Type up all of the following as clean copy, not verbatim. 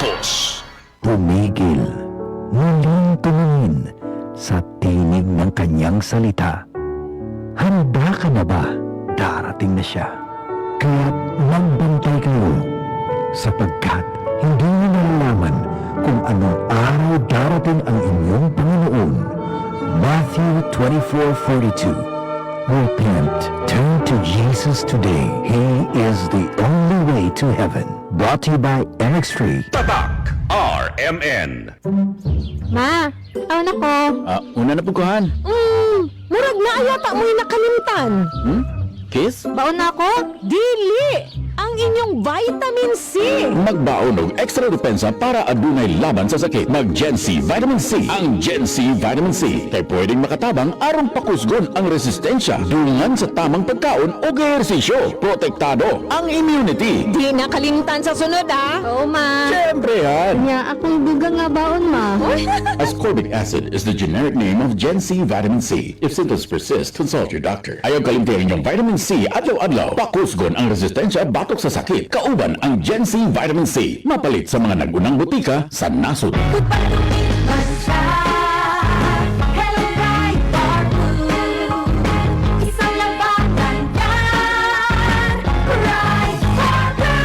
sapatos. Tumigil, muling tumingin sa tinig ng kanyang salita. Handa ka na ba? Darating na siya. Kaya't magbantay kayo, sapagkat hindi niyo nalalaman kung anong araw darating ang inyong Panginoon. Matthew 24:42. Repent, turn to Jesus today. He is the only way to heaven. Brought to you by NX3. Tatak RMN. Ma, anak ko. Una na pugkuhan. Murag na ayata mo'y nakalimtan. Kiss? Baon na ako? Dili! Ang inyong vitamin C! Magbaon og extra depensa para adunay laban sa sakit. Mag Gen C Vitamin C. Ang Gen C Vitamin C kay pwedeng makatabang aron pakusgon ang resistensya dungan sa tamang pagkaon o ehersisyo. Protektado ang immunity. Di nakalimtan sa sunod, Oo, ma. Siyempre yan. Nya, akong dugang nga baon, ma. Ascorbic acid is the generic name of Gen C Vitamin C. If symptoms persist, consult your doctor. Ayaw kalimtayin yung Vitamin C adlaw-adlaw. Pakusgon ang resistensya batok sa sakit. Kauban ang Gen C Vitamin C. Mapalit sa mga nagunang butika sa nasod.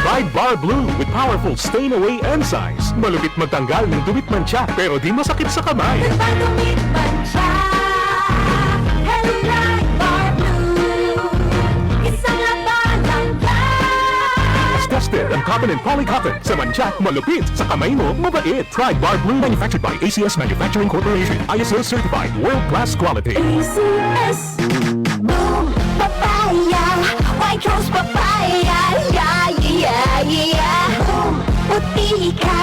Ride Bar Blue with powerful stain-away enzymes. Malupit magtanggal ng dumit mancha pero di masakit sa kamay. Tested ang cotton and polycotton. Sa mancha, malupit. Sa kamay mo, mabait. Ride Bar Blue manufactured by ACS Manufacturing Corporation. ISO certified world-class quality. ACS Boom Papaya White Rose Papaya Yeah, yeah, yeah Boom Puti ka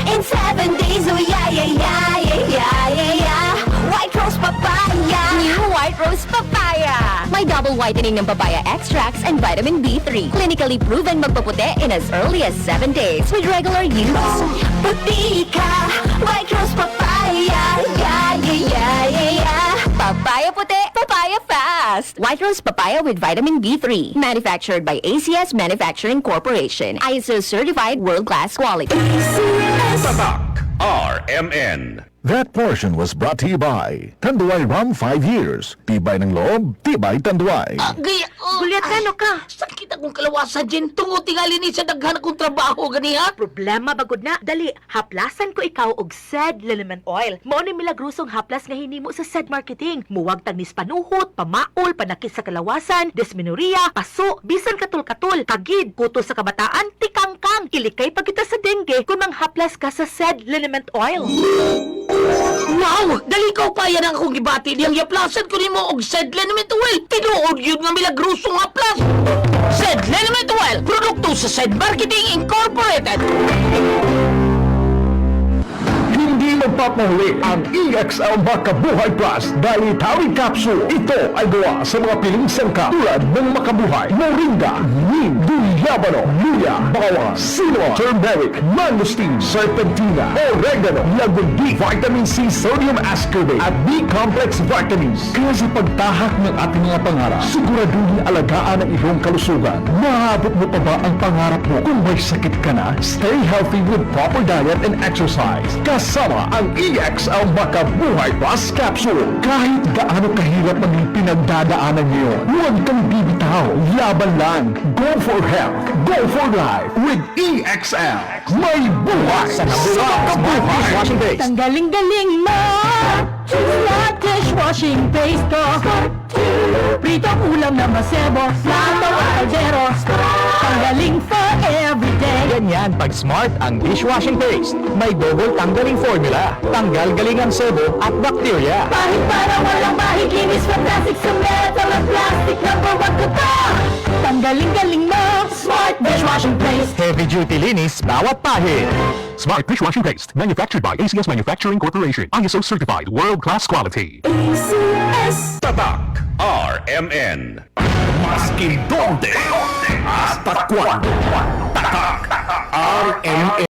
In 7 days Oh yeah, yeah, yeah, yeah, yeah, yeah, yeah White Rose Papaya New White Rose Papaya. May double whitening ng papaya extracts and vitamin B3. Clinically proven magpaputi in as early as 7 days with regular use. Boom Puti ka White Rose Papaya Yeah, yeah, yeah, yeah, yeah Papaya puti, papaya fast. White Rose Papaya with vitamin B3. Manufactured by ACS Manufacturing Corporation. ISO certified world-class quality. ACS Tatak RMN. That portion was brought to you by Tanduay Rum 5 years. Tibay ng loob, tibay Tanduay. Gulyat ka, no ka? Sakit akong kalawasan din. Tungo tingali ni sa daghan akong trabaho, ganiha. Problema bagod na. Dali, haplasan ko ikaw og SED Liniment Oil. Mao ni milagrosong haplas nga hinimo sa SED marketing. Muwag tagnis panuhot, pamaol, panakis sa kalawasan, dysmenorrhea, paso, bisan katul-katul, kagid, kuto sa kabataan, tikangkang, kilikay pagkita sa dengue kung manghaplas ka sa SED Liniment Oil. Wow! Dali ka pa yan ang akong gibati. Diyang yaplasan ko ni mo og SED Liniment Oil. Tinuod yun nga milagrosong haplas. SED Liniment Oil. Produkto sa SED Marketing Incorporated. Hindi magpapahuli ang EXL Makabuhay Plus Dalitawid Capsule. Ito ay gawa sa mga piling sangkap tulad ng Makabuhay, Moringa, Neem, Guyabano, Luya, Bawang, Cinnamon, Turmeric, Mangosteen, Serpentina, Oregano, Lagundi, Vitamin C, Sodium Ascorbate at B-Complex Vitamins. Kaya sa pagtahak ng ating mga pangarap, siguraduhin alagaan ang iyong kalusugan. Maabot mo pa ba ang pangarap mo? Kung may sakit ka na, stay healthy with proper diet and exercise. Kasama ang EXL Makabuhay Plus Capsule. Kahit gaano kahirap ang pinagdadaanan niyo, huwag kang bibitaw. Laban lang. Go for health. Go for life. With EXL. May buhay sa Makabuhay. Washing base. Tanggaling-galing mo! Flat dishwashing paste ko. Pritong ulam na masebo. Plato at kaldero. Tanggaling for everyday. Ganyan pag smart ang dishwashing paste. May double tanggaling formula. Tanggal galing ang sebo at bacteria. Kahit para walang mahiginis Fantastic sa metal at plastic Number 1 ko to Tanggaling-galing mo! Smart dishwashing paste Heavy duty linis bawat pahid. Smart dishwashing paste. Manufactured by ACS Manufacturing Corporation. ISO certified world-class quality. ACS Tatak RMN. Maskin donde hasta cuando. Tatak RMN.